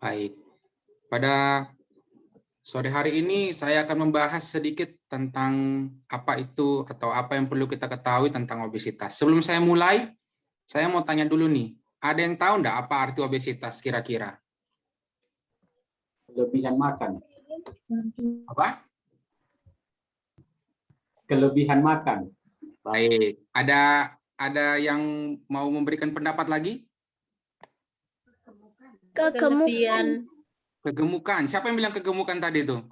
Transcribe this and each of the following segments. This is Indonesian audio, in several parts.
Baik. Pada sore hari ini saya akan membahas sedikit tentang apa itu atau apa yang perlu kita ketahui tentang obesitas. Sebelum saya mulai, saya mau tanya dulu nih, ada yang tahu enggak apa arti obesitas kira-kira? Kelebihan makan. Apa? Kelebihan makan. Baik. Ada yang mau memberikan pendapat lagi? Kegemukan. Kegemukan. Siapa yang bilang kegemukan tadi tuh?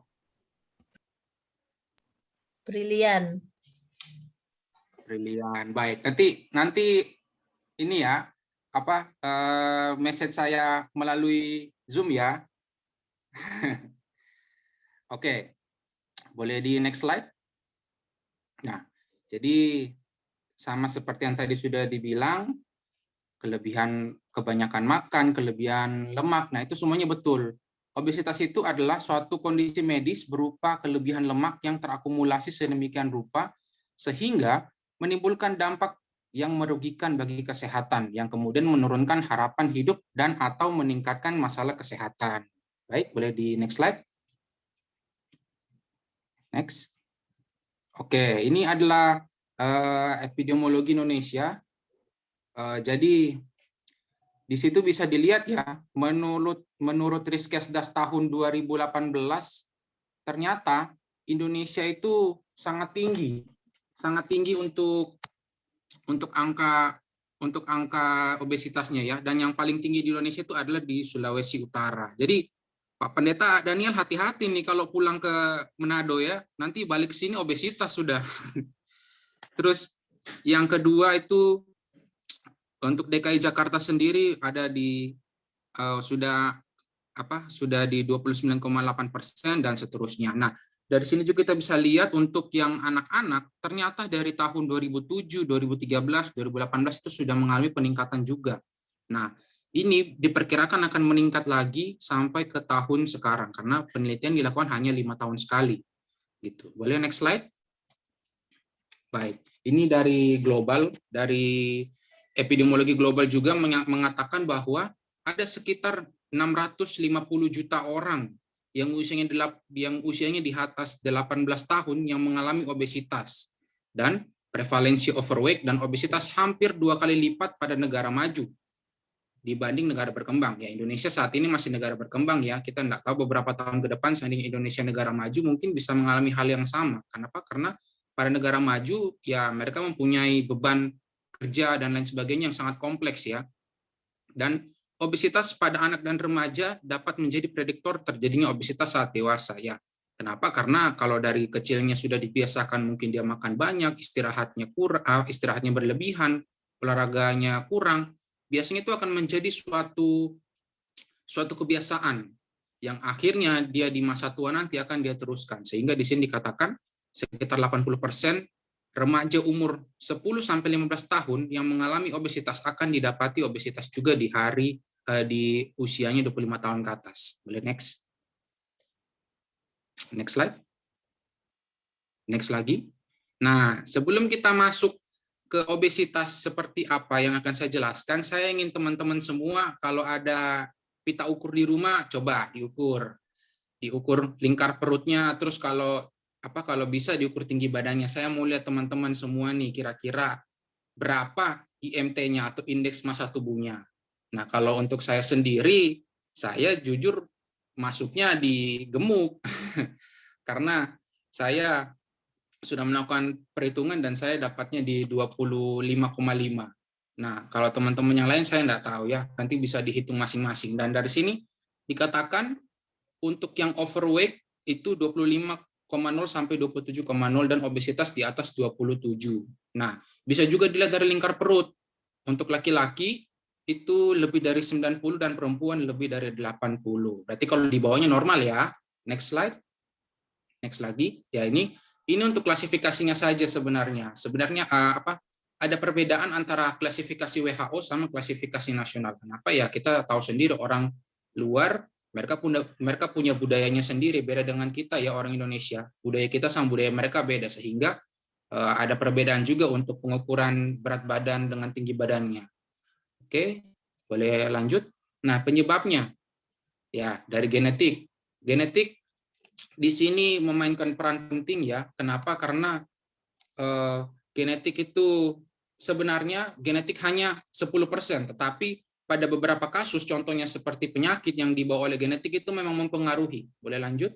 Brilian. Brilian. Baik. Nanti ini ya, message saya melalui Zoom ya. Oke. Boleh di next slide? Nah, jadi sama seperti yang tadi sudah dibilang, kelebihan kebanyakan makan, kelebihan lemak, nah itu semuanya betul. Obesitas itu adalah suatu kondisi medis berupa kelebihan lemak yang terakumulasi sedemikian rupa sehingga menimbulkan dampak yang merugikan bagi kesehatan, yang kemudian menurunkan harapan hidup dan atau meningkatkan masalah kesehatan. Baik, boleh di next slide. Next. Oke, ini adalah epidemiologi Indonesia. Jadi di situ bisa dilihat ya, menurut Riskesdas tahun 2018 ternyata Indonesia itu sangat tinggi untuk angka obesitasnya ya, dan yang paling tinggi di Indonesia itu adalah di Sulawesi Utara. Jadi Pak Pendeta Daniel hati-hati nih kalau pulang ke Manado ya, nanti balik ke sini obesitas sudah. Terus yang kedua itu untuk DKI Jakarta sendiri ada di sudah di 29,8% dan seterusnya. Nah, dari sini juga kita bisa lihat untuk yang anak-anak ternyata dari tahun 2007, 2013, 2018 itu sudah mengalami peningkatan juga. Nah, ini diperkirakan akan meningkat lagi sampai ke tahun sekarang karena penelitian dilakukan hanya 5 tahun sekali. Gitu. Boleh next slide? Baik, ini dari global, dari epidemiologi global juga mengatakan bahwa ada sekitar 650 juta orang yang usianya di atas 18 tahun yang mengalami obesitas, dan prevalensi overweight dan obesitas hampir 2 kali lipat pada negara maju dibanding negara berkembang. Ya, Indonesia saat ini masih negara berkembang ya. Kita tidak tahu beberapa tahun ke depan seandainya Indonesia negara maju mungkin bisa mengalami hal yang sama. Kenapa? Karena pada negara maju ya mereka mempunyai beban kerja dan lain sebagainya yang sangat kompleks ya. Dan obesitas pada anak dan remaja dapat menjadi prediktor terjadinya obesitas saat dewasa ya. Kenapa? Karena kalau dari kecilnya sudah dibiasakan mungkin dia makan banyak, istirahatnya berlebihan, olahraganya kurang, biasanya itu akan menjadi suatu kebiasaan yang akhirnya dia di masa tua nanti akan dia teruskan. Sehingga di sini dikatakan sekitar 80% remaja umur 10-15 tahun yang mengalami obesitas akan didapati obesitas juga di usianya 25 tahun ke atas. Boleh next. Next slide. Next lagi. Nah, sebelum kita masuk ke obesitas seperti apa yang akan saya jelaskan, saya ingin teman-teman semua kalau ada pita ukur di rumah coba diukur lingkar perutnya, terus kalau bisa diukur tinggi badannya. Saya mau lihat teman-teman semua nih kira-kira berapa IMT-nya atau indeks massa tubuhnya. Nah, kalau untuk saya sendiri, saya jujur masuknya di gemuk karena saya sudah melakukan perhitungan dan saya dapatnya di 25,5. Nah, kalau teman-teman yang lain saya enggak tahu ya, nanti bisa dihitung masing-masing. Dan dari sini dikatakan untuk yang overweight itu 25,0 sampai 27,0 dan obesitas di atas 27. Nah, bisa juga dilihat dari lingkar perut. Untuk laki-laki itu lebih dari 90 dan perempuan lebih dari 80. Berarti kalau di bawahnya normal ya. Next slide. Next lagi. Ya, ini untuk klasifikasinya saja sebenarnya. Sebenarnya ada perbedaan antara klasifikasi WHO sama klasifikasi nasional. Kenapa ya? Kita tahu sendiri orang luar mereka punya budayanya sendiri, beda dengan kita ya orang Indonesia. Budaya kita sama budaya mereka beda, sehingga ada perbedaan juga untuk pengukuran berat badan dengan tinggi badannya. Oke, boleh lanjut. Nah, penyebabnya. Ya, dari genetik. Genetik di sini memainkan peran penting ya. Kenapa? Karena genetik itu sebenarnya genetik hanya 10%, tetapi pada beberapa kasus, contohnya seperti penyakit yang dibawa oleh genetik itu memang mempengaruhi. Boleh lanjut?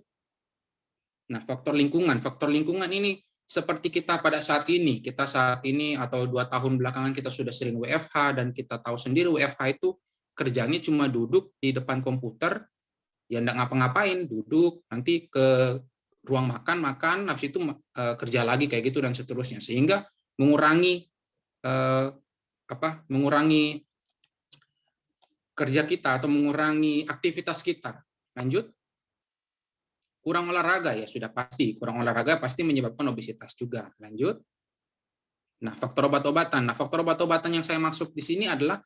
Nah, faktor lingkungan ini seperti kita saat ini atau 2 tahun belakangan kita sudah sering WFH, dan kita tahu sendiri WFH itu kerjanya cuma duduk di depan komputer, ya enggak ngapa-ngapain, duduk, nanti ke ruang makan, habis itu kerja lagi kayak gitu dan seterusnya, sehingga mengurangi mengurangi kerja kita atau mengurangi aktivitas kita. Lanjut. Kurang olahraga ya sudah pasti, kurang olahraga pasti menyebabkan obesitas juga. Lanjut. Nah, faktor obat-obatan. Nah, faktor obat-obatan yang saya maksud di sini adalah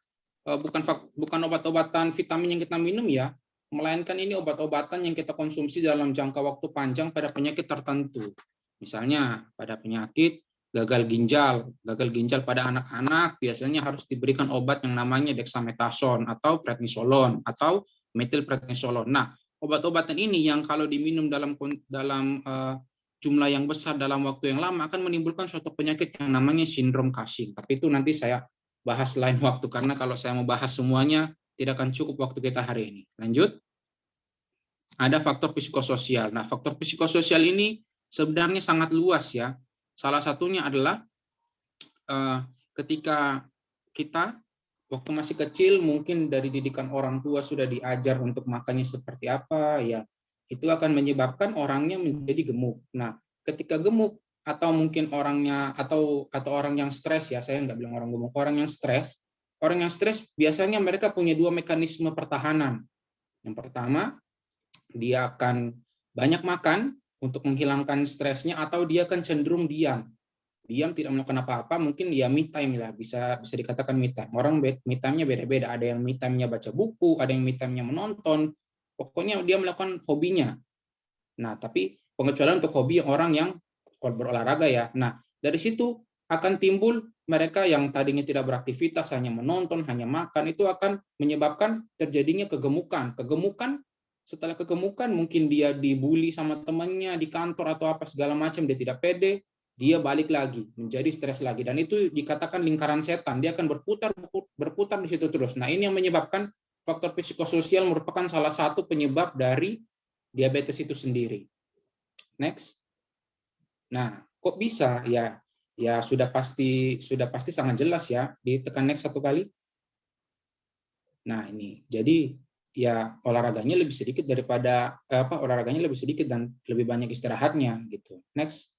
bukan obat-obatan vitamin yang kita minum ya, melainkan ini obat-obatan yang kita konsumsi dalam jangka waktu panjang pada penyakit tertentu. Misalnya pada penyakit gagal ginjal pada anak-anak biasanya harus diberikan obat yang namanya dexamethasone atau prednisolon atau metilprednisolon. Nah, obat-obatan ini yang kalau diminum dalam jumlah yang besar dalam waktu yang lama akan menimbulkan suatu penyakit yang namanya sindrom Cushing. Tapi itu nanti saya bahas lain waktu, karena kalau saya mau bahas semuanya tidak akan cukup waktu kita hari ini. Lanjut. Ada faktor psikososial. Nah, faktor psikososial ini sebenarnya sangat luas ya. Salah satunya adalah ketika kita waktu masih kecil mungkin dari didikan orang tua sudah diajar untuk makannya seperti apa ya, itu akan menyebabkan orangnya menjadi gemuk. Nah, ketika gemuk atau mungkin orangnya atau orang yang stres ya, saya nggak bilang orang gemuk, orang yang stres biasanya mereka punya 2 mekanisme pertahanan. Yang pertama, dia akan banyak makan untuk menghilangkan stresnya, atau dia akan cenderung diam tidak melakukan apa-apa, mungkin ya me time lah, bisa dikatakan me time. Orang me time-nya beda-beda, ada yang me time-nya baca buku, ada yang me time-nya menonton, pokoknya dia melakukan hobinya. Nah, tapi pengecualian untuk hobi orang yang berolahraga ya. Nah, dari situ akan timbul mereka yang tadinya tidak beraktivitas, hanya menonton, hanya makan, itu akan menyebabkan terjadinya kegemukan. Setelah kegemukan mungkin dia dibully sama temannya di kantor atau apa segala macam, dia tidak pede, dia balik lagi, menjadi stres lagi, dan itu dikatakan lingkaran setan. Dia akan berputar di situ terus. Nah, ini yang menyebabkan faktor psikososial merupakan salah satu penyebab dari diabetes itu sendiri. Next. Nah, kok bisa? Ya sudah pasti sangat jelas ya. Ditekan next satu kali. Nah, ini. Jadi ya olahraganya lebih sedikit dan lebih banyak istirahatnya gitu. Next.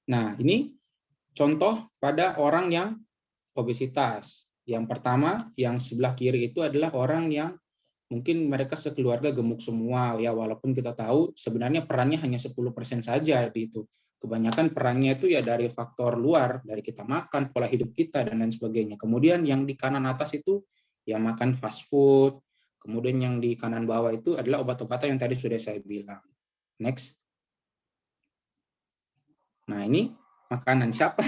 Nah, ini contoh pada orang yang obesitas. Yang pertama, yang sebelah kiri itu adalah orang yang mungkin mereka sekeluarga gemuk semua ya, walaupun kita tahu sebenarnya perannya hanya 10% saja di itu. Kebanyakan perannya itu ya dari faktor luar, dari kita makan, pola hidup kita dan lain sebagainya. Kemudian yang di kanan atas itu ya makan fast food. Kemudian yang di kanan bawah itu adalah obat-obatan yang tadi sudah saya bilang. Next. Nah, ini makanan. Siapa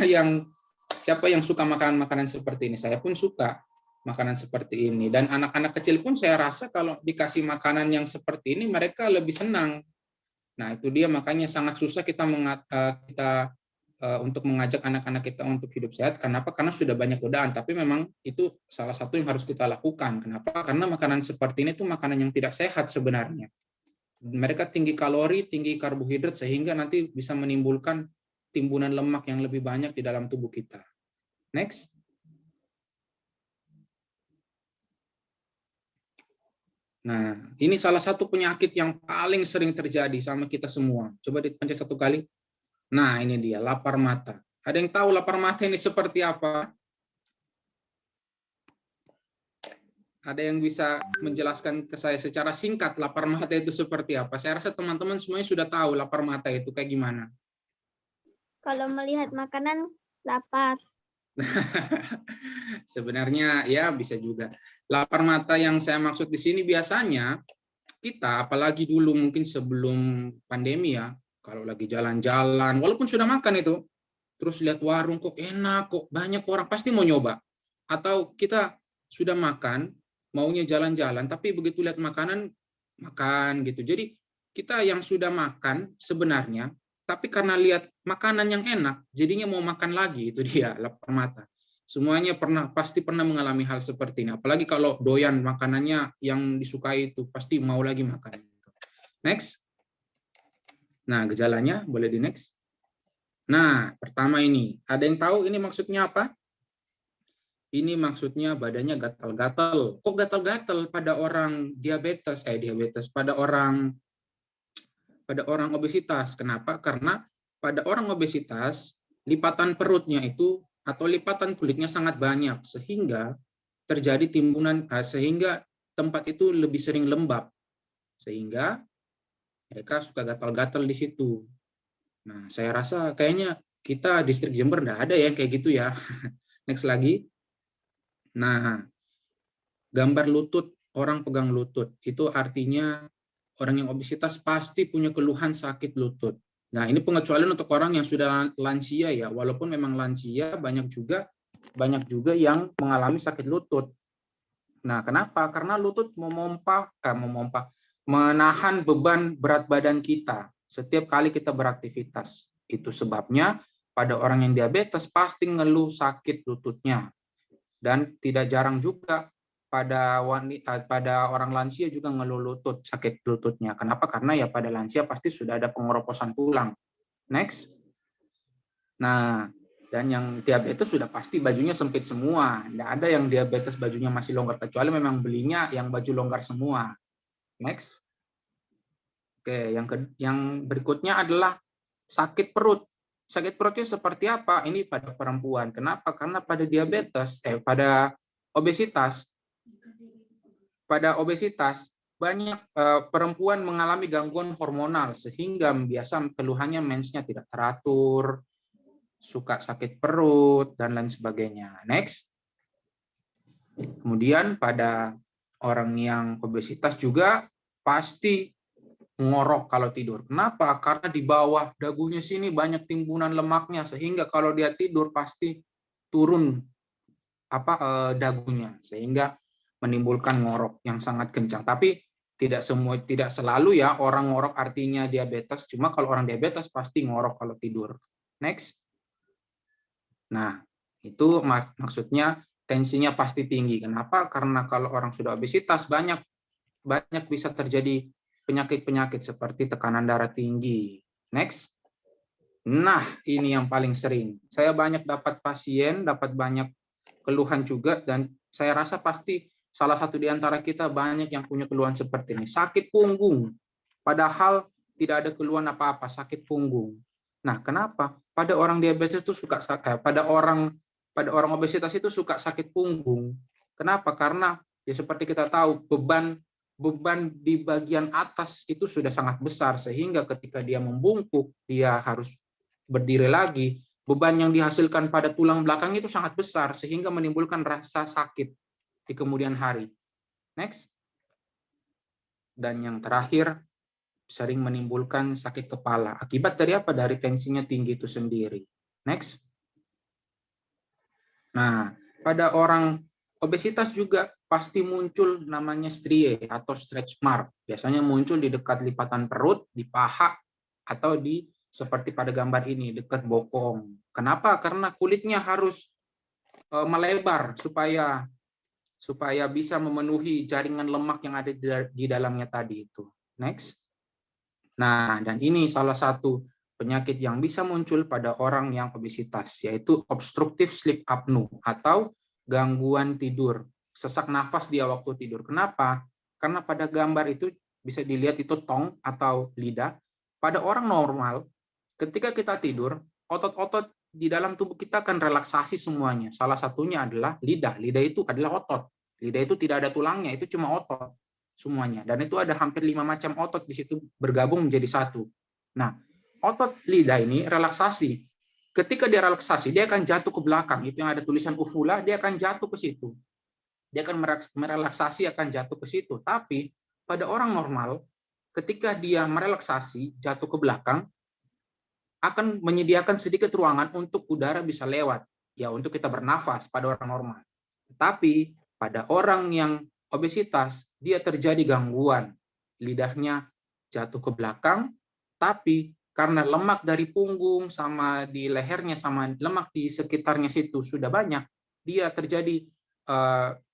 yang suka makanan-makanan seperti ini? Saya pun suka makanan seperti ini. Dan anak-anak kecil pun saya rasa kalau dikasih makanan yang seperti ini mereka lebih senang. Nah, itu dia makanya sangat susah kita untuk mengajak anak-anak kita untuk hidup sehat. Kenapa? Karena sudah banyak godaan. Tapi memang itu salah satu yang harus kita lakukan. Kenapa? Karena makanan seperti ini tuh makanan yang tidak sehat sebenarnya. Mereka tinggi kalori, tinggi karbohidrat, sehingga nanti bisa menimbulkan timbunan lemak yang lebih banyak di dalam tubuh kita. Next. Nah, ini salah satu penyakit yang paling sering terjadi sama kita semua. Coba dipencet satu kali. Nah, ini dia, lapar mata. Ada yang tahu lapar mata ini seperti apa? Ada yang bisa menjelaskan ke saya secara singkat lapar mata itu seperti apa? Saya rasa teman-teman semuanya sudah tahu lapar mata itu kayak gimana. Kalau melihat makanan, lapar. Sebenarnya ya bisa juga. Lapar mata yang saya maksud di sini biasanya kita, apalagi dulu mungkin sebelum pandemi ya, kalau lagi jalan-jalan, walaupun sudah makan itu, terus lihat warung kok enak, kok banyak orang, pasti mau nyoba. Atau kita sudah makan, maunya jalan-jalan, tapi begitu lihat makanan, makan gitu. Jadi kita yang sudah makan sebenarnya, tapi karena lihat makanan yang enak, jadinya mau makan lagi, itu dia, lapar mata. Semuanya pasti pernah mengalami hal seperti ini. Apalagi kalau doyan makanannya yang disukai itu, pasti mau lagi makan. Next. Nah, gejalanya boleh di next. Nah, pertama ini, ada yang tahu ini maksudnya apa? Ini maksudnya badannya gatal-gatal. Kok gatal-gatal pada orang pada orang obesitas. Kenapa? Karena pada orang obesitas, lipatan perutnya itu atau lipatan kulitnya sangat banyak, sehingga terjadi timbunan, sehingga tempat itu lebih sering lembab. Sehingga mereka suka gatal-gatal di situ. Nah, saya rasa kayaknya kita distrik Jember nggak ada ya kayak gitu ya. Next lagi. Nah, gambar lutut, orang pegang lutut, itu artinya orang yang obesitas pasti punya keluhan sakit lutut. Nah, ini pengecualian untuk orang yang sudah lansia ya, walaupun memang lansia banyak juga yang mengalami sakit lutut. Nah, kenapa? Karena lutut menahan beban berat badan kita setiap kali kita beraktivitas. Itu sebabnya pada orang yang diabetes pasti ngeluh sakit lututnya. Dan tidak jarang juga pada orang lansia juga ngeluh lutut, sakit lututnya. Kenapa? Karena ya pada lansia pasti sudah ada pengeroposan tulang. Next. Nah, dan yang diabetes sudah pasti bajunya sempit semua. Tidak ada yang diabetes bajunya masih longgar, kecuali memang belinya yang baju longgar semua. Next. Oke, yang berikutnya adalah sakit perut. Sakit perutnya seperti apa? Ini pada perempuan. Kenapa? Karena pada obesitas banyak perempuan mengalami gangguan hormonal sehingga biasa keluhannya mensnya tidak teratur, suka sakit perut dan lain sebagainya. Next. Kemudian pada orang yang obesitas juga pasti ngorok kalau tidur. Kenapa? Karena di bawah dagunya sini banyak timbunan lemaknya sehingga kalau dia tidur pasti turun dagunya sehingga menimbulkan ngorok yang sangat kencang. Tapi tidak selalu ya orang ngorok artinya diabetes. Cuma kalau orang diabetes pasti ngorok kalau tidur. Next. Nah, itu maksudnya tensinya pasti tinggi. Kenapa? Karena kalau orang sudah obesitas banyak bisa terjadi penyakit-penyakit seperti tekanan darah tinggi. Next. Nah, ini yang paling sering. Saya banyak dapat banyak keluhan juga, dan saya rasa pasti salah satu di antara kita banyak yang punya keluhan seperti ini. Sakit punggung. Padahal tidak ada keluhan apa-apa, sakit punggung. Nah, kenapa? Pada orang diabetes itu pada orang obesitas itu suka sakit punggung. Kenapa? Karena ya seperti kita tahu beban di bagian atas itu sudah sangat besar sehingga ketika dia membungkuk, dia harus berdiri lagi, beban yang dihasilkan pada tulang belakang itu sangat besar sehingga menimbulkan rasa sakit di kemudian hari. Next. Dan yang terakhir, sering menimbulkan sakit kepala. Akibat dari apa? Dari tensinya tinggi itu sendiri. Next. Nah, pada orang obesitas juga pasti muncul namanya strie atau stretch mark. Biasanya muncul di dekat lipatan perut, di paha, atau seperti pada gambar ini, dekat bokong. Kenapa? Karena kulitnya harus melebar supaya bisa memenuhi jaringan lemak yang ada di dalamnya tadi itu. Next. Nah, dan ini salah satu penyakit yang bisa muncul pada orang yang obesitas, yaitu obstructive sleep apnea atau gangguan tidur, sesak nafas dia waktu tidur. Kenapa? Karena pada gambar itu bisa dilihat itu tong atau lidah. Pada orang normal, ketika kita tidur, otot-otot di dalam tubuh kita akan relaksasi semuanya. Salah satunya adalah lidah. Lidah itu adalah otot. Lidah itu tidak ada tulangnya, itu cuma otot semuanya. Dan itu ada hampir 5 macam otot di situ bergabung menjadi satu. Nah, otot lidah ini relaksasi. Ketika dia relaksasi, dia akan jatuh ke belakang. Itu yang ada tulisan ufula, dia akan jatuh ke situ. Dia akan merelaksasi, akan jatuh ke situ. Tapi pada orang normal, ketika dia merelaksasi, jatuh ke belakang, akan menyediakan sedikit ruangan untuk udara bisa lewat. Ya, untuk kita bernafas pada orang normal. Tapi pada orang yang obesitas, dia terjadi gangguan. Lidahnya jatuh ke belakang, tapi karena lemak dari punggung sama di lehernya sama lemak di sekitarnya situ sudah banyak, dia terjadi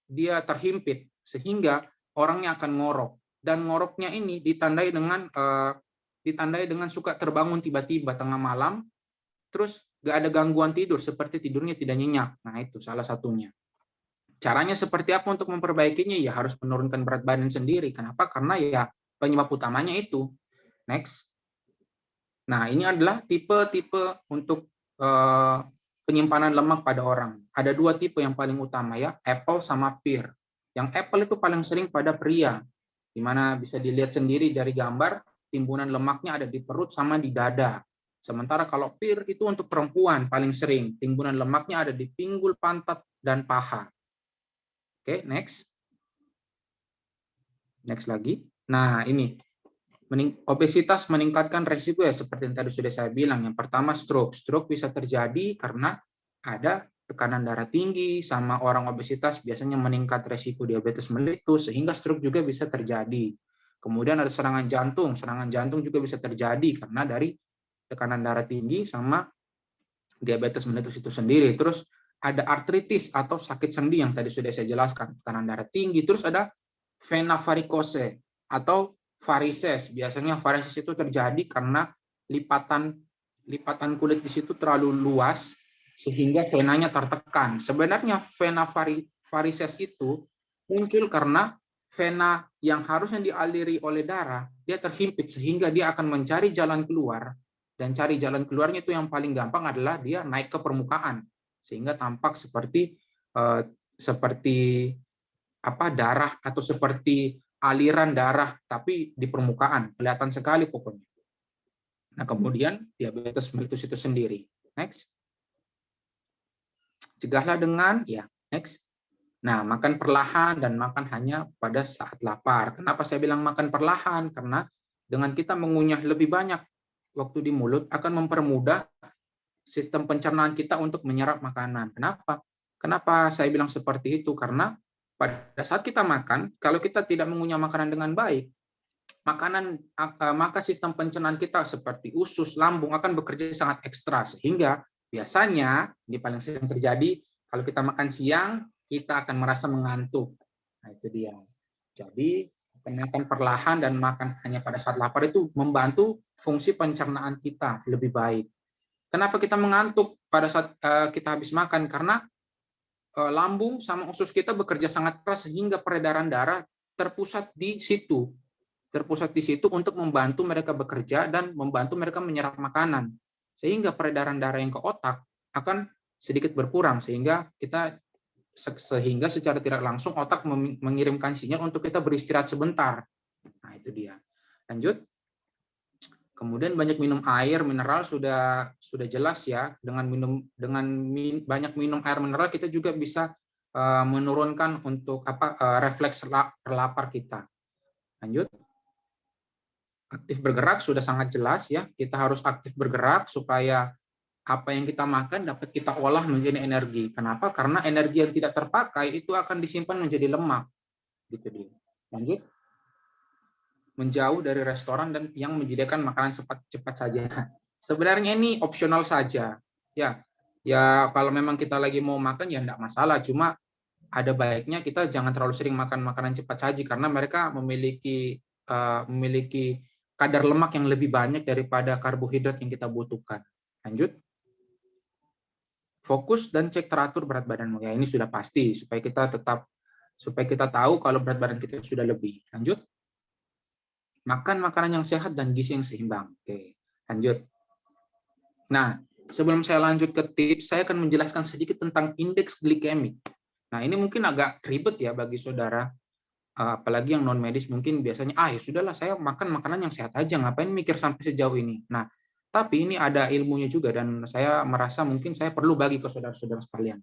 dia terhimpit sehingga orangnya akan ngorok, dan ngoroknya ini ditandai dengan suka terbangun tiba-tiba tengah malam, terus gak ada gangguan tidur seperti tidurnya tidak nyenyak. Nah, itu salah satunya. Caranya seperti apa untuk memperbaikinya? Ya harus menurunkan berat badan sendiri. Kenapa? Karena ya penyebab utamanya itu. Next. Nah, ini adalah tipe-tipe untuk penyimpanan lemak pada orang. Ada 2 tipe yang paling utama ya, apple sama pear. Yang apple itu paling sering pada pria, di mana bisa dilihat sendiri dari gambar, timbunan lemaknya ada di perut sama di dada. Sementara kalau pear itu untuk perempuan paling sering, timbunan lemaknya ada di pinggul, pantat, dan paha. Oke, next. Next lagi. Nah, ini. Obesitas meningkatkan resiko ya seperti yang tadi sudah saya bilang. Yang pertama stroke. Stroke bisa terjadi karena ada tekanan darah tinggi, sama orang obesitas biasanya meningkat resiko diabetes mellitus, sehingga stroke juga bisa terjadi. Kemudian ada serangan jantung. Serangan jantung juga bisa terjadi karena dari tekanan darah tinggi sama diabetes mellitus itu sendiri. Terus ada artritis atau sakit sendi yang tadi sudah saya jelaskan, tekanan darah tinggi. Terus ada vena varicose atau varises. Biasanya varises itu terjadi karena lipatan kulit di situ terlalu luas sehingga venanya tertekan. Sebenarnya vena varises itu muncul karena vena yang harusnya dialiri oleh darah, dia terhimpit sehingga dia akan mencari jalan keluar, dan cari jalan keluarnya itu yang paling gampang adalah dia naik ke permukaan sehingga tampak seperti darah atau seperti aliran darah tapi di permukaan, kelihatan sekali pokoknya. Nah, kemudian diabetes mellitus itu sendiri. Next. Cegahlah dengan next. Nah, makan perlahan dan makan hanya pada saat lapar. Kenapa saya bilang makan perlahan? Karena dengan kita mengunyah lebih banyak waktu di mulut akan mempermudah sistem pencernaan kita untuk menyerap makanan. Kenapa saya bilang seperti itu? Karena pada saat kita makan, kalau kita tidak mengunyah makanan dengan baik, maka sistem pencernaan kita seperti usus, lambung akan bekerja sangat ekstra, sehingga biasanya ini paling sering terjadi kalau kita makan siang, kita akan merasa mengantuk. Nah, itu dia. Jadi makan perlahan dan makan hanya pada saat lapar itu membantu fungsi pencernaan kita lebih baik. Kenapa kita mengantuk pada saat kita habis makan? Karena lambung sama usus kita bekerja sangat keras sehingga peredaran darah terpusat di situ untuk membantu mereka bekerja dan membantu mereka menyerap makanan. Sehingga peredaran darah yang ke otak akan sedikit berkurang sehingga secara tidak langsung otak mengirimkan sinyal untuk kita beristirahat sebentar. Nah, itu dia. Lanjut. Kemudian banyak minum air mineral sudah jelas ya. Dengan banyak minum air mineral kita juga bisa menurunkan untuk refleks lapar kita. Lanjut. Aktif bergerak sudah sangat jelas ya. Kita harus aktif bergerak supaya apa yang kita makan dapat kita olah menjadi energi. Kenapa? Karena energi yang tidak terpakai itu akan disimpan menjadi lemak. Gitu dia. Lanjut. Menjauh dari restoran dan yang menyediakan makanan cepat saja. Sebenarnya ini opsional saja. Ya kalau memang kita lagi mau makan ya enggak masalah. Cuma ada baiknya kita jangan terlalu sering makan makanan cepat saji karena mereka memiliki kadar lemak yang lebih banyak daripada karbohidrat yang kita butuhkan. Lanjut. Fokus dan cek teratur berat badanmu. Ya ini sudah pasti supaya kita tahu kalau berat badan kita sudah lebih. Lanjut. Makan makanan yang sehat dan gizi yang seimbang. Oke, lanjut. Nah, sebelum saya lanjut ke tips, saya akan menjelaskan sedikit tentang indeks glikemik. Nah, ini mungkin agak ribet ya bagi saudara, apalagi yang non medis mungkin biasanya, ya sudahlah saya makan makanan yang sehat aja, ngapain mikir sampai sejauh ini. Nah, tapi ini ada ilmunya juga dan saya merasa mungkin saya perlu bagi ke saudara-saudara sekalian.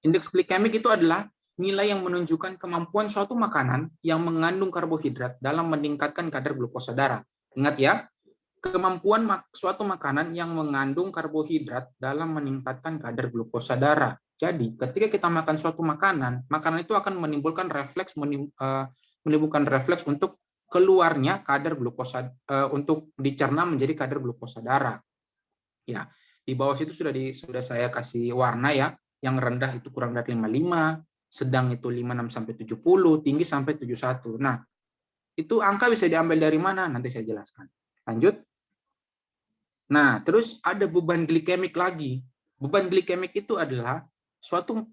Indeks glikemik itu adalah nilai yang menunjukkan kemampuan suatu makanan yang mengandung karbohidrat dalam meningkatkan kadar glukosa darah. Ingat ya, kemampuan suatu makanan yang mengandung karbohidrat dalam meningkatkan kadar glukosa darah. Jadi ketika kita makan suatu makanan, makanan itu akan menimbulkan refleks untuk keluarnya kadar glukosa, untuk dicerna menjadi kadar glukosa darah. Ya, di bawah situ sudah saya kasih warna ya. Yang rendah itu kurang dari 55, sedang itu 56 sampai 70, tinggi sampai 71. Nah, itu angka bisa diambil dari mana? Nanti saya jelaskan. Lanjut. Nah, terus ada beban glikemik lagi. Beban glikemik itu adalah suatu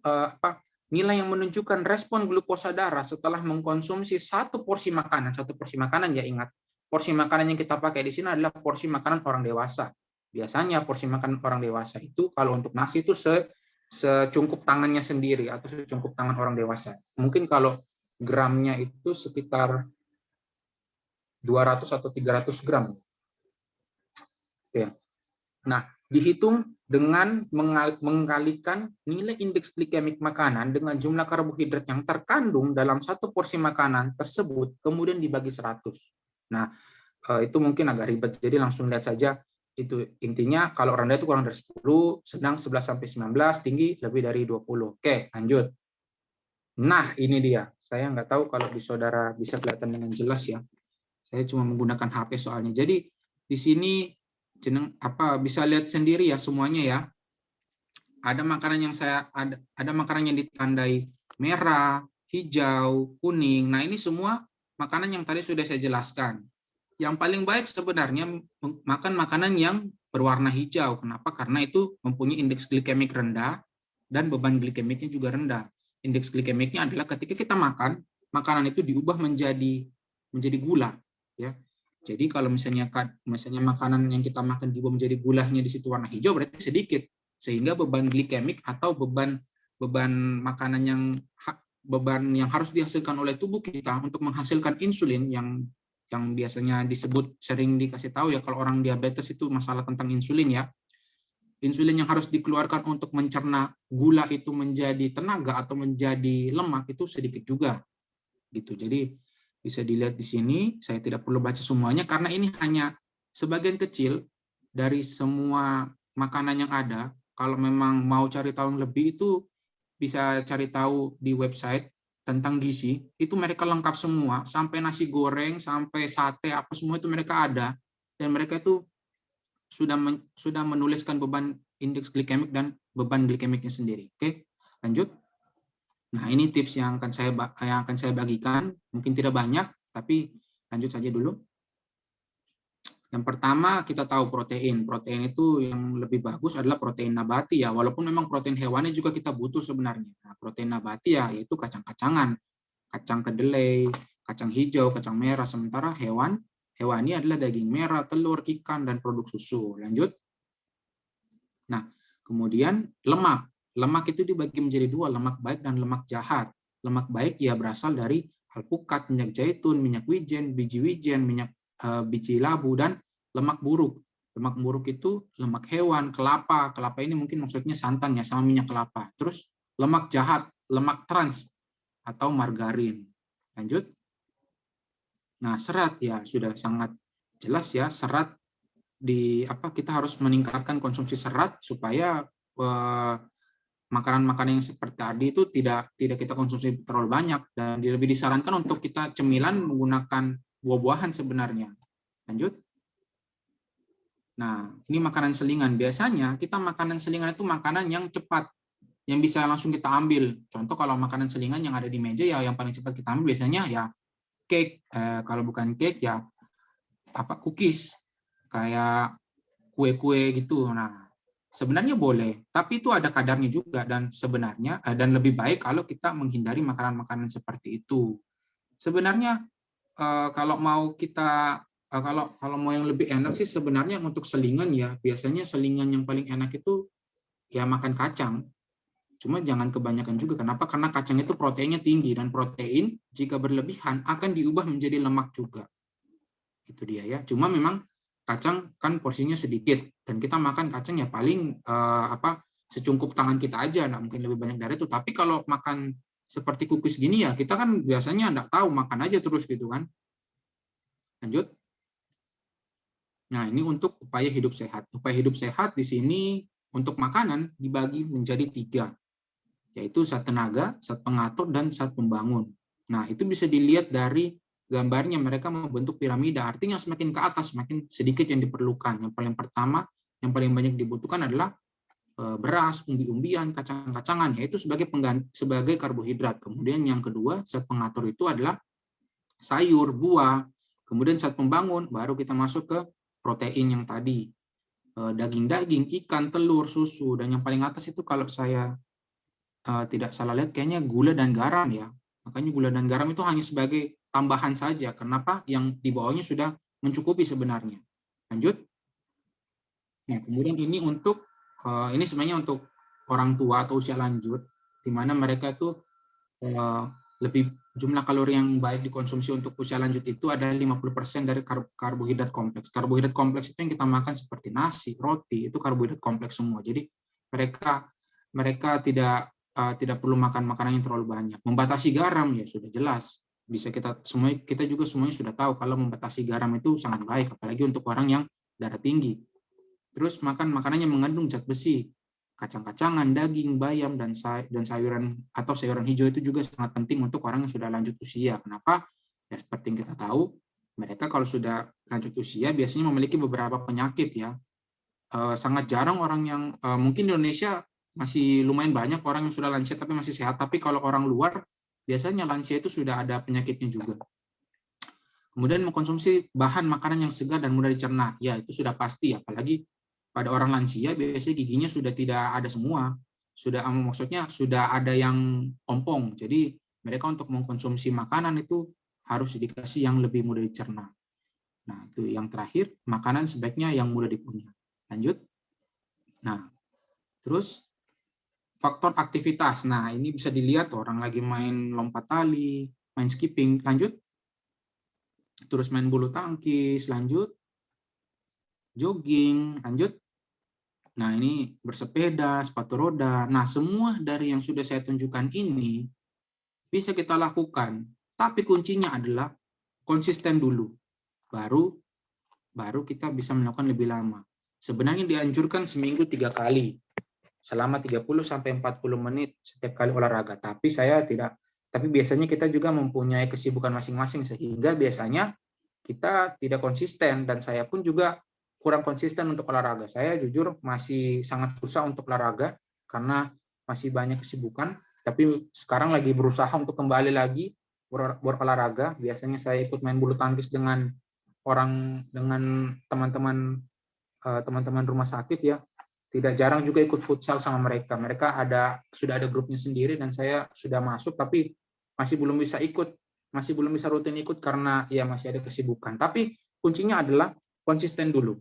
nilai yang menunjukkan respon glukosa darah setelah mengkonsumsi satu porsi makanan. Satu porsi makanan ya, ingat. Porsi makanan yang kita pakai di sini adalah porsi makanan orang dewasa. Biasanya porsi makanan orang dewasa itu kalau untuk nasi itu secungkup tangannya sendiri atau secungkup tangan orang dewasa. Mungkin kalau gramnya itu sekitar 200 atau 300 gram. Oke. Nah, dihitung dengan mengkalikan nilai indeks glikemik makanan dengan jumlah karbohidrat yang terkandung dalam satu porsi makanan tersebut, kemudian dibagi 100. Nah, itu mungkin agak ribet, jadi langsung lihat saja. Itu intinya kalau rendah itu kurang dari 10, sedang 11 sampai 19, tinggi lebih dari 20. Oke, lanjut. Nah, ini dia. Saya nggak tahu kalau di saudara bisa kelihatan dengan jelas ya. Saya cuma menggunakan HP soalnya. Jadi di sini bisa lihat sendiri ya semuanya ya. Ada makanan yang ada makanan yang ditandai merah, hijau, kuning. Nah, ini semua makanan yang tadi sudah saya jelaskan. Yang paling baik sebenarnya makan makanan yang berwarna hijau. Kenapa? Karena itu mempunyai indeks glikemik rendah dan beban glikemiknya juga rendah. Indeks glikemiknya adalah ketika kita makan, makanan itu diubah menjadi gula, ya. Jadi kalau misalnya makanan yang kita makan diubah menjadi gulanya di situ warna hijau, berarti sedikit, sehingga beban glikemik atau beban makanan beban yang harus dihasilkan oleh tubuh kita untuk menghasilkan insulin yang biasanya sering dikasih tahu ya, kalau orang diabetes itu masalah tentang insulin ya. Insulin yang harus dikeluarkan untuk mencerna gula itu menjadi tenaga atau menjadi lemak itu sedikit juga. Gitu. Jadi bisa dilihat di sini, saya tidak perlu baca semuanya karena ini hanya sebagian kecil dari semua makanan yang ada. Kalau memang mau cari tahu lebih itu bisa cari tahu di website tentang gizi, itu mereka lengkap semua, sampai nasi goreng, sampai sate, apa semua itu mereka ada, dan mereka itu sudah menuliskan beban indeks glikemik dan beban glikemiknya sendiri. Oke, lanjut. Nah, ini tips yang akan saya bagikan, mungkin tidak banyak, tapi lanjut saja dulu. Yang pertama kita tahu protein. Protein itu yang lebih bagus adalah protein nabati ya. Walaupun memang protein hewani juga kita butuh sebenarnya. Nah, protein nabati ya yaitu kacang-kacangan, kacang kedelai, kacang hijau, kacang merah. Sementara hewani adalah daging merah, telur, ikan, dan produk susu. Lanjut. Nah, kemudian lemak. Lemak itu dibagi menjadi dua, lemak baik dan lemak jahat. Lemak baik ya berasal dari alpukat, minyak zaitun, minyak wijen, biji wijen, minyak biji labu, dan lemak buruk. Lemak buruk itu lemak hewan, kelapa. Kelapa ini mungkin maksudnya santan ya, sama minyak kelapa. Terus lemak jahat, lemak trans atau margarin. Lanjut. Nah, serat ya sudah sangat jelas ya, serat kita harus meningkatkan konsumsi serat supaya makanan-makanan yang seperti tadi itu tidak kita konsumsi terlalu banyak, dan lebih disarankan untuk kita cemilan menggunakan buah-buahan sebenarnya. Lanjut. Nah, ini makanan selingan. Biasanya kita makanan selingan itu makanan yang cepat, yang bisa langsung kita ambil. Contoh kalau makanan selingan yang ada di meja ya yang paling cepat kita ambil biasanya ya cake. Kalau bukan cake ya cookies, kayak kue-kue gitu. Nah, sebenarnya boleh, tapi itu ada kadarnya juga, dan sebenarnya dan lebih baik kalau kita menghindari makanan-makanan seperti itu. Sebenarnya kalau mau kalau mau yang lebih enak sih sebenarnya untuk selingan ya, biasanya selingan yang paling enak itu ya makan kacang. Cuma jangan kebanyakan juga. Kenapa? Karena kacang itu proteinnya tinggi, dan protein jika berlebihan akan diubah menjadi lemak juga. Itu dia ya. Cuma memang kacang kan porsinya sedikit, dan kita makan kacang ya paling secungkup tangan kita aja, nggak mungkin lebih banyak dari itu. Tapi kalau makan seperti cookies gini ya, kita kan biasanya nggak tahu, makan aja terus gitu kan. Lanjut. Nah, ini untuk upaya hidup sehat. Upaya hidup sehat di sini untuk makanan dibagi menjadi 3. yaitu zat tenaga, zat pengatur, dan zat pembangun. Nah, itu bisa dilihat dari gambarnya, mereka membentuk piramida, artinya semakin ke atas semakin sedikit yang diperlukan. Yang paling pertama, yang paling banyak dibutuhkan adalah beras, umbi-umbian, kacang-kacangan, yaitu sebagai pengganti, sebagai karbohidrat. Kemudian yang kedua, zat pengatur itu adalah sayur, buah. Kemudian zat pembangun, baru kita masuk ke protein yang tadi, daging-daging, ikan, telur, susu, dan yang paling atas itu kalau saya tidak salah lihat kayaknya gula dan garam ya. Makanya gula dan garam itu hanya sebagai tambahan saja. Kenapa? Yang di bawahnya sudah mencukupi sebenarnya. Lanjut. Nah, kemudian ini untuk ini sebenarnya untuk orang tua atau usia lanjut, di mana mereka itu lebih jumlah kalori yang baik dikonsumsi untuk usia lanjut itu adalah 50% dari karbohidrat kompleks. Karbohidrat kompleks itu yang kita makan seperti nasi, roti, itu karbohidrat kompleks semua. Jadi mereka tidak perlu makan makanan yang terlalu banyak. Membatasi garam ya sudah jelas. Bisa kita juga semuanya sudah tahu kalau membatasi garam itu sangat baik, apalagi untuk orang yang darah tinggi. Terus makan makanan yang mengandung zat besi, kacang-kacangan, daging, bayam, dan sayuran atau sayuran hijau itu juga sangat penting untuk orang yang sudah lanjut usia. Kenapa? Ya seperti yang kita tahu, mereka kalau sudah lanjut usia biasanya memiliki beberapa penyakit ya. Sangat jarang orang yang mungkin di Indonesia masih lumayan banyak orang yang sudah lansia tapi masih sehat. Tapi kalau orang luar biasanya lansia itu sudah ada penyakitnya juga. Kemudian mengkonsumsi bahan makanan yang segar dan mudah dicerna. Ya itu sudah pasti, apalagi pada orang lansia biasanya giginya sudah tidak ada semua, maksudnya sudah ada yang ompong. Jadi mereka untuk mengkonsumsi makanan itu harus dikasih yang lebih mudah dicerna. Nah, itu yang terakhir, makanan sebaiknya yang mudah dikunyah. Lanjut. Nah, terus faktor aktivitas. Nah, ini bisa dilihat orang lagi main lompat tali, main skipping, lanjut. Terus main bulu tangkis, lanjut. Jogging, lanjut. Nah, ini bersepeda, sepatu roda. Nah, semua dari yang sudah saya tunjukkan ini bisa kita lakukan. Tapi kuncinya adalah konsisten dulu. Baru kita bisa melakukan lebih lama. Sebenarnya dianjurkan seminggu 3 kali. Selama 30-40 menit setiap kali olahraga. Tapi biasanya kita juga mempunyai kesibukan masing-masing sehingga biasanya kita tidak konsisten, dan saya pun juga kurang konsisten untuk olahraga. Saya jujur masih sangat susah untuk olahraga karena masih banyak kesibukan, tapi sekarang lagi berusaha untuk kembali lagi berolahraga. Biasanya saya ikut main bulu tangkis dengan teman-teman rumah sakit ya. Tidak jarang juga ikut futsal sama mereka. Mereka sudah ada grupnya sendiri dan saya sudah masuk tapi masih belum bisa rutin ikut karena ya masih ada kesibukan. Tapi kuncinya adalah konsisten dulu.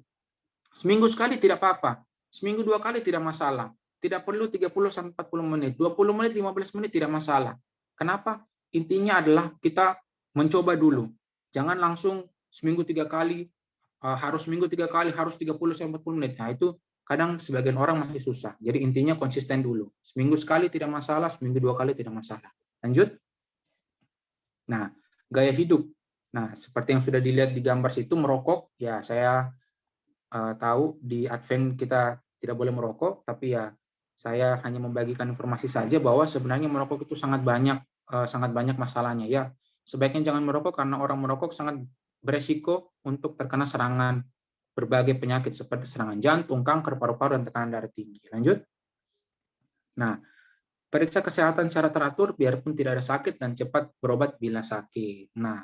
Seminggu sekali tidak apa-apa. Seminggu 2 kali tidak masalah. Tidak perlu 30-40 menit. 20 menit, 15 menit tidak masalah. Kenapa? Intinya adalah kita mencoba dulu. Jangan langsung seminggu 3 kali, harus seminggu 3 kali, harus 30-40 menit. Nah, itu kadang sebagian orang masih susah. Jadi intinya konsisten dulu. Seminggu sekali tidak masalah, seminggu 2 kali tidak masalah. Lanjut. Nah, gaya hidup. Nah, seperti yang sudah dilihat di gambar situ, merokok, ya saya tahu di Advent kita tidak boleh merokok, tapi ya saya hanya membagikan informasi saja bahwa sebenarnya merokok itu sangat banyak masalahnya ya. Sebaiknya jangan merokok karena orang merokok sangat beresiko untuk terkena serangan berbagai penyakit seperti serangan jantung, kanker paru-paru, dan tekanan darah tinggi. Lanjut. Nah, periksa kesehatan secara teratur biarpun tidak ada sakit dan cepat berobat bila sakit. Nah,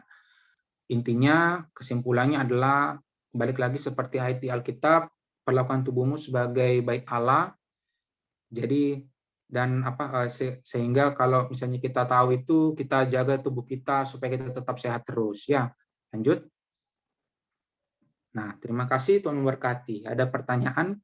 intinya kesimpulannya adalah balik lagi seperti ayat di Alkitab, perlakukan tubuhmu sebagai bait Allah. Jadi sehingga kalau misalnya kita tahu itu, kita jaga tubuh kita supaya kita tetap sehat terus ya. Lanjut. Nah, terima kasih, Tuhan memberkati. Ada pertanyaan?